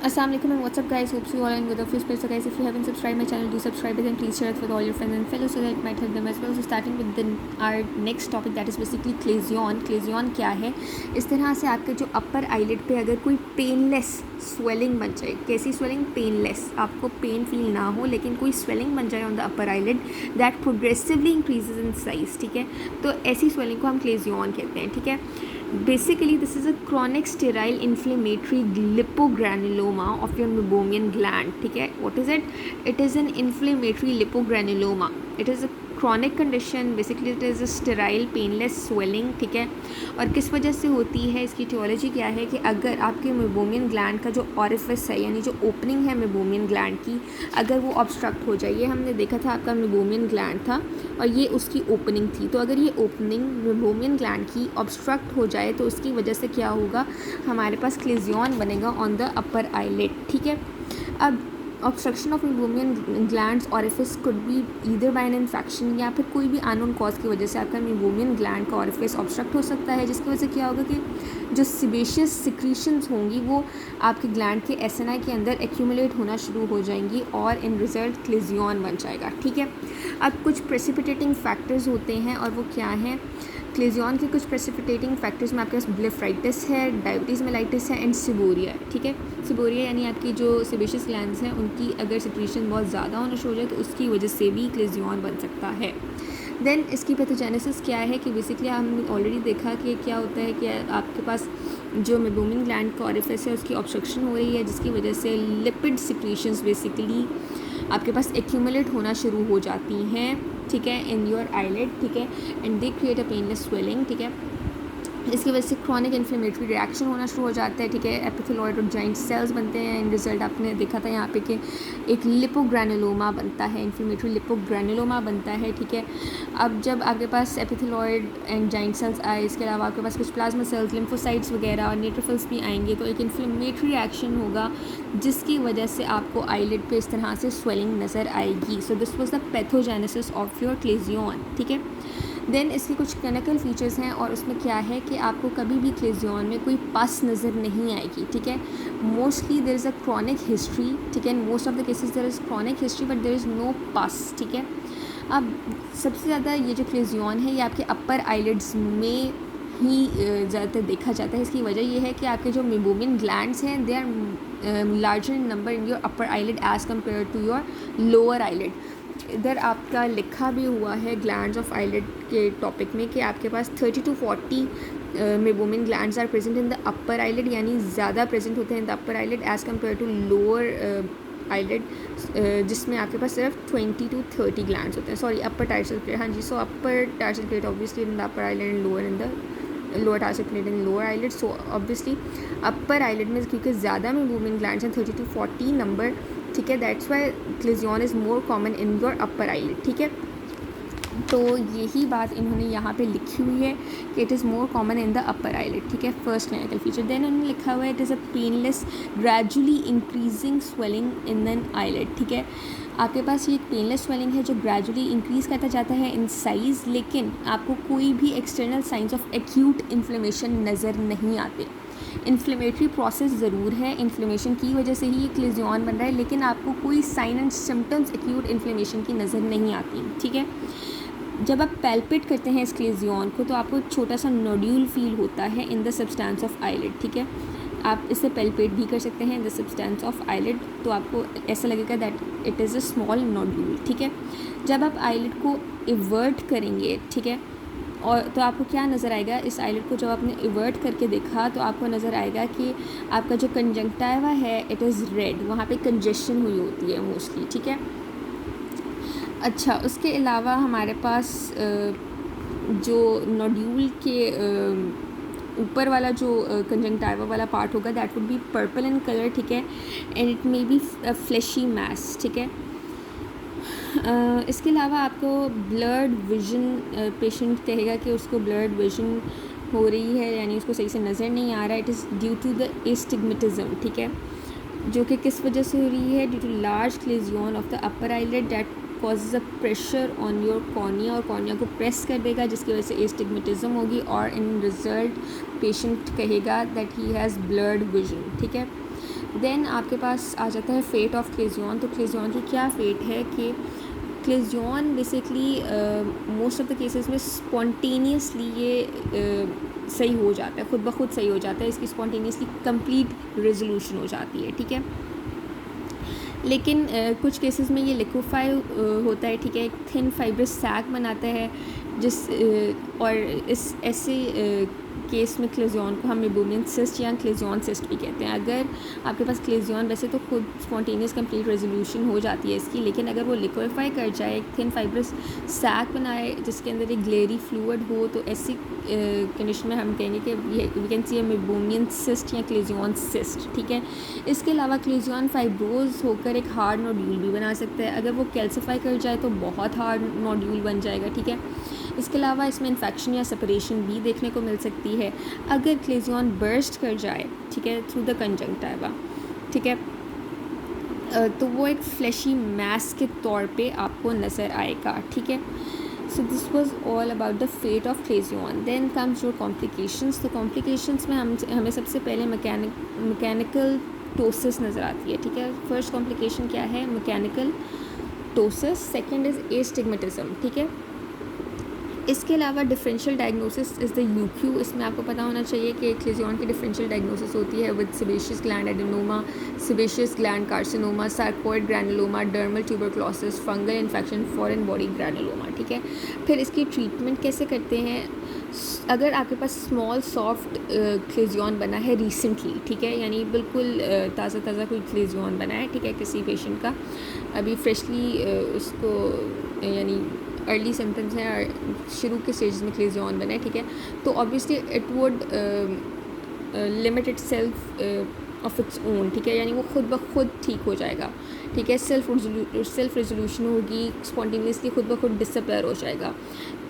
Assalamualaikum and what's up guys, hope you all are in good of your space. So guys, if you haven't subscribed my channel, do subscribe it and please share it with all your friends and fellows so that it might help them as well. So starting with our next topic, that is basically Claisen. Claisen क्या है? इस तरह से आपके जो upper eyelid पे अगर कोई पेनलेस स्वेलिंग बन जाए, कैसी स्वेलिंग? पेनलेस, आपको पेन फील ना हो लेकिन कोई स्वेलिंग बन जाए on the upper eyelid that progressively increases in size, ठीक है, तो ऐसी स्वेलिंग को हम क्लेजियन कहते हैं, ठीक है. Basically, this is a chronic sterile inflammatory lipogranuloma of your meibomian gland. ठीक है, what is it? It is an inflammatory lipogranuloma. It is a chronic condition. Basically, it is a sterile painless swelling. ठीक है, और किस वजह से होती है, इसकी टियोलॉजी क्या है कि अगर आपके मेबोमियन ग्लैंड का जो ऑरिफिस है, यानी जो ओपनिंग है मेबोमियन ग्लैंड की, अगर वो ऑब्स्ट्रक्ट हो जाए, ये हमने देखा था आपका मेबोमियन ग्लैंड था और ये उसकी ओपनिंग थी, तो अगर ये ओपनिंग मेबोमियन ग्लैंड की ऑब्स्ट्रक्ट हो जाए तो उसकी वजह से क्या होगा, हमारे पास क्लेजियन बनेगा ऑन द अपर आईलिड. ठीक है, अब obstruction of Meibomian glands orifice could be either by an infection या फिर कोई भी अननोन कॉज की वजह से आपका मेबोमियन ग्लैंड का ऑरिफिस ऑब्स्ट्रक्ट हो सकता है, जिसकी वजह से क्या होगा कि जो सिबेशियस सिक्रीशंस होंगी वो आपके ग्लैंड के एसएनआई के अंदर एक्यूमुलेट होना शुरू हो जाएंगी और इन रिजल्ट क्लेजियन बन जाएगा. ठीक है, अब कुछ प्रेसिपिटेटिंग फैक्टर्स होते हैं और वो क्या हैं? क्लेजियन के कुछ प्रेसिपिटेटिंग फैक्टर्स में आपके पास ब्लेफराइटिस है, डायबिटीज़ मेलाइटिस है एंड सिबोरिया. ठीक है, सिबोरिया यानी आपकी जो सेबेशियस ग्लैंड्स हैं उनकी अगर सिक्रीशन बहुत ज़्यादा होना शुरू हो जाए तो उसकी वजह से भी क्लेजियन बन सकता है. देन इसकी पैथोजेनेसिस क्या है कि बेसिकली हमने ऑलरेडी देखा कि क्या होता है कि आपके पास जो मेबोमियन ग्लैंड का ऑरिफिस है उसकी ऑब्स्ट्रक्शन हो रही है, जिसकी वजह से लिपिड सिक्रीशंस बेसिकली आपके पास एक्यूमुलेट होना शुरू हो जाती हैं. ठीक है, इन योर आईलिड. ठीक है, and they create a painless swelling. ठीक है, इसकी वजह से क्रॉनिक इन्फ्लेमेटरी रिएक्शन होना शुरू हो जाता है. ठीक है, एपिथेलॉइड और जॉइंट सेल्स बनते हैं. इन रिजल्ट आपने देखा था यहाँ पे कि एक लिपोग्रैनुलोमा बनता है, इन्फ्लेमेटरी लिपोग्रैनुलोमा बनता है. ठीक है, अब जब आपके पास एपिथेलॉइड एंड जॉइंट सेल्स आए, इसके अलावा आपके पास कुछ प्लाज्मा सेल्स, लिम्फोसाइट्स वगैरह और न्यूट्रोफिल्स भी आएंगे, तो एक इन्फ्लेमेटरी रिएक्शन होगा जिसकी वजह से आपको आईलिड पे इस तरह से स्वेलिंग नज़र आएगी. सो this was the pathogenesis of your Claisen. ठीक है, देन इसके कुछ क्लिनिकल फीचर्स हैं और उसमें क्या है कि आपको कभी भी क्लेजियन में कोई पस नज़र नहीं आएगी. ठीक है, mostly there is a chronic history. ठीक है, most of the cases there is chronic history but there is no pus. ठीक है, अब सबसे ज़्यादा ये जो क्लेजियन है ये आपके अपर आईलिड्स में ही ज़्यादातर देखा जाता है. इसकी वजह ये है कि आपके जो मेबोमियन ग्लैंड्स हैं they are larger in number in your upper eyelid as compare to your lower eyelid. इधर आपका लिखा भी हुआ है ग्लैंड्स ऑफ आईलिड के टॉपिक में कि आपके पास 30 to 40 meibomian glands are present in the upper eyelid, यानी ज़्यादा प्रेजेंट होते हैं in the upper eyelid as compare to lower eyelid, जिसमें आपके पास सिर्फ 20 to 30 ग्लैंड्स होते हैं. Sorry, upper tarsal plate. हाँ जी, so upper tarsal plate obviously in the upper eyelid and lower in the lower tarsal plate in lower eyelid. So obviously upper eyelid में क्योंकि ज़्यादा मेबोमियन ग्लैंड्स हैं, 30 to 40 number. ठीक है, that's why Claisen is more common in your upper eyelid. ठीक है, तो यही बात इन्होंने यहाँ पे लिखी हुई है कि it is more common in the upper eyelid. ठीक है, फर्स्ट क्लिनिकल फीचर. देन उन्होंने लिखा हुआ है it is a painless gradually increasing swelling in an eyelid. ठीक है, आपके पास ये एक पेनलेस स्वेलिंग है जो ग्रेजुअली इंक्रीज़ करता जाता है इन साइज़, लेकिन आपको कोई भी external science of acute inflammation नज़र नहीं आते. इन्फ्लेमेटरी प्रोसेस ज़रूर है, इन्फ्लेमेशन की वजह से ही ये क्लेजियन बन रहा है, लेकिन आपको कोई sign and symptoms acute inflammation की नज़र नहीं आती. ठीक है, जब आप पैल्पेट करते हैं इस क्लेजियन को तो आपको एक छोटा सा नोड्यूल फील होता है in the substance of eyelid. ठीक है, आप इसे पैल्पेट भी कर सकते हैं in the substance of eyelid, तो आपको ऐसा लगेगा that it is a small nodule. ठीक है, जब आप आईलिड को इवर्ट करेंगे, ठीक है, और तो आपको क्या नज़र आएगा, इस आईलिड को जब आपने इवर्ट करके देखा तो आपको नज़र आएगा कि आपका जो कंजंक्टिवा है इट इज़ रेड, वहाँ पे कंजेशन हुई होती है मोस्टली. ठीक है, अच्छा, उसके अलावा हमारे पास जो नोड्यूल के ऊपर वाला जो कंजंक्टिवा वाला पार्ट होगा that would be purple in colour. ठीक है, and it may be fleshy mass. ठीक है, इसके अलावा आपको ब्लर्ड विजन, पेशेंट कहेगा कि उसको ब्लर्ड विजन हो रही है, यानी उसको सही से नज़र नहीं आ रहा. It is due to the astigmatism. ठीक है, जो कि किस वजह से हो रही है? Due to large chalazion of the upper eyelid that causes a pressure on your cornea, और कॉर्निया को प्रेस कर देगा जिसकी वजह से एस्टिग्मेटिज्म होगी और इन रिजल्ट पेशेंट कहेगा that he has blurred vision. ठीक है, देन आपके पास आ जाता है फेट ऑफ क्लेजियन। तो क्लेजियन की क्या फेट है कि chalazion basically most of the cases में स्पॉन्टेनियसली ये सही हो जाता है, खुद ब खुद सही हो जाता है, इसकी स्पॉन्टेनियसली कंप्लीट रेजोल्यूशन हो जाती है, ठीक है। लेकिन कुछ केसेस में ये लिक्विफाई होता है, ठीक है, एक थिन फाइब्रस सैक बनाता है और इस ऐसे केस में क्लेजियन को हम मेबोमियन सिस्ट या क्लेजियन सिस्ट भी कहते हैं। अगर आपके पास क्लेजियन वैसे तो खुद स्पॉन्टेनियस कंप्लीट रेजोल्यूशन हो जाती है इसकी, लेकिन अगर वो लिक्विफाई कर जाए, एक थिन फाइब्रस सैक बनाए जिसके अंदर एक ग्लेरी फ्लूइड हो, तो ऐसी कंडीशन में हम कहेंगे कि we can see a meibomian cyst या क्लेजियन सिस्ट, ठीक है। इसके अलावा क्लेजियन फाइब्रोज होकर एक हार्ड नोड्यूल भी बना सकता है। अगर वो कैल्सिफाई कर जाए तो बहुत हार्ड नोड्यूल बन जाएगा, ठीक है। इसके अलावा इसमें इन्फेक्शन या सेपरेशन भी देखने को मिल सकती है अगर क्लेजियन बर्स्ट कर जाए, ठीक है, थ्रू द कंजंक्टिवा, ठीक है। तो वो एक फ्लैशी मैस के तौर पे आपको नज़र आएगा, ठीक है। So this was all about the fate of chalazion. Then comes your complications. तो कॉम्प्लिकेशंस में हमें सबसे पहले मैकेनिकल टोसिस नज़र आती है, ठीक है। फर्स्ट कॉम्प्लिकेशन क्या है? Mechanical ptosis. Second is astigmatism, ठीक है। इसके अलावा differential diagnosis is the UQ. इसमें आपको पता होना चाहिए कि क्लेजियन की डिफरेंशियल डायग्नोसिस होती है with sebaceous gland adenoma, sebaceous gland carcinoma, sarcoid granuloma, dermal tuberculosis, fungal infection, foreign body granuloma, ठीक है। फिर इसकी ट्रीटमेंट कैसे करते हैं? अगर आपके पास स्मॉल सॉफ्ट क्लेजियन बना है रिसेंटली, ठीक है, यानी बिल्कुल ताज़ा कोई क्लेजियन बना है, ठीक है, किसी पेशेंट का अभी फ्रेशली उसको यानी अर्ली सिम्टम्स हैं और शुरू के स्टेज में क्लेजियन बना है, ठीक है, तो obviously it would limit it self of its own, ठीक है, यानी वो खुद ब खुद ठीक हो जाएगा, ठीक है। सेल्फ रेजोल्यूशन होगी, स्पॉन्टेनियसली खुद ब खुद डिसअपेयर हो जाएगा।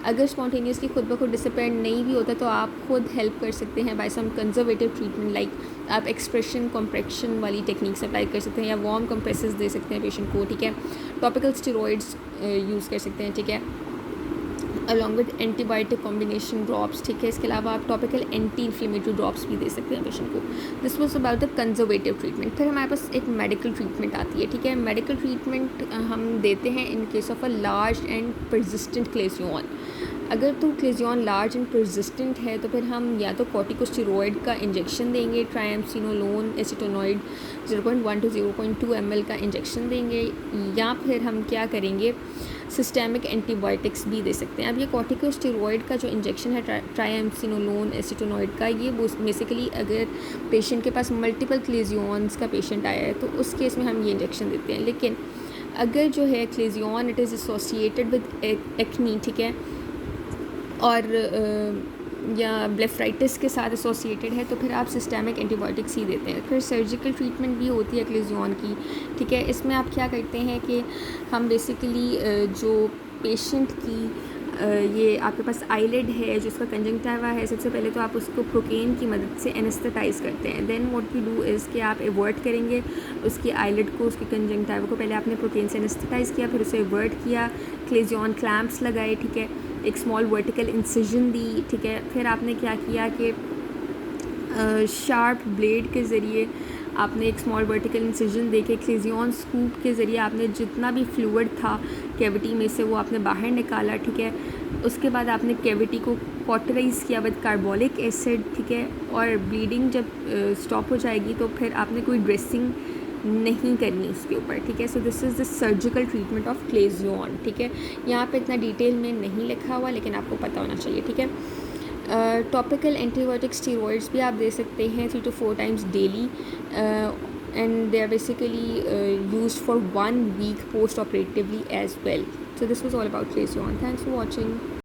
अगर स्पॉन्टेनियसली खुद ब खुद डिसअपेयर नहीं भी होता तो आप खुद हेल्प कर सकते हैं बाय सम कंजर्वेटिव ट्रीटमेंट, लाइक आप एक्सप्रेशन कॉम्प्रेक्शन वाली टेक्निक्स अप्लाई कर सकते हैं या वार्म कंप्रेसेस दे सकते हैं पेशेंट को, ठीक है। टॉपिकल स्टेरॉइड्स यूज़ कर सकते हैं, ठीक है, along with antibiotic combination drops, ठीक है। इसके अलावा आप टॉपिकल एंटी इन्फ्लेमेटरी ड्रॉप्स भी दे सकते हैं पेशेंट को। This was about the conservative treatment. फिर हमारे पास एक मेडिकल ट्रीटमेंट आती है, ठीक है। मेडिकल ट्रीटमेंट हम देते हैं in case of a large and persistent Claisen. अगर तो क्लेजियन लार्ज एंड परसिस्टेंट है तो फिर हम या तो कॉर्टिकोस्टेरॉइड का इंजेक्शन देंगे, ट्राइएम्सिनोलोन एसीटोनॉइड 0.1 to 0.2 ml का इंजेक्शन देंगे, या फिर हम क्या करेंगे, सिस्टेमिक एंटीबायोटिक्स भी दे सकते हैं। अब ये कॉर्टिकोस्टेरॉइड का जो इंजेक्शन है ट्राइएम्सिनोलोन एसीटोनॉइड का, ये बेसिकली अगर पेशेंट के पास मल्टीपल क्लेजियंस का पेशेंट आया है तो उस केस में हम ये इंजेक्शन देते हैं। लेकिन अगर जो है Claisen it is associated with acne, ठीक है, और या ब्लेफराइटिस के साथ एसोसिएटेड है तो फिर आप सिस्टेमिक एंटीबायोटिक्स ही देते हैं। फिर सर्जिकल ट्रीटमेंट भी होती है क्लेजियन की, ठीक है। इसमें आप क्या करते हैं कि हम बेसिकली जो पेशेंट की ये आपके पास आईलिड है जिसका कंजंक्टिवा है, सबसे पहले तो आप उसको प्रोकेन की मदद से एनेस्थेटाइज करते हैं। Then what we do is कि आप एवर्ट करेंगे उसकी आईलिड को, उसकी कंजंक्टिवा को पहले आपने प्रोकेन से एनेस्थेटाइज किया, फिर उसे एवर्ट किया, क्लेजियन क्लैम्प्स लगाए, ठीक है, एक स्मॉल वर्टिकल इंसिजन दी, ठीक है। फिर आपने क्या किया कि शार्प ब्लेड के ज़रिए आपने एक स्मॉल वर्टिकल इंसिजन देके क्लेजियन स्कूप के ज़रिए आपने जितना भी फ्लूइड था कैविटी में से वो आपने बाहर निकाला, ठीक है। उसके बाद आपने कैविटी को कॉटराइज़ किया विद कार्बोलिक एसिड, ठीक है, और ब्लीडिंग जब स्टॉप हो जाएगी तो फिर आपने कोई ड्रेसिंग नहीं करनी उसके ऊपर, ठीक है। So this is the surgical treatment of Claisen, ठीक है। यहाँ पे इतना डिटेल में नहीं लिखा हुआ लेकिन आपको पता होना चाहिए, ठीक है। टॉपिकल एंटीबायोटिक स्टेरॉइड्स भी आप दे सकते हैं 3 to 4 times daily, and they are basically used for 1 week post operatively as well. So this was all about Claisen. Thanks for watching.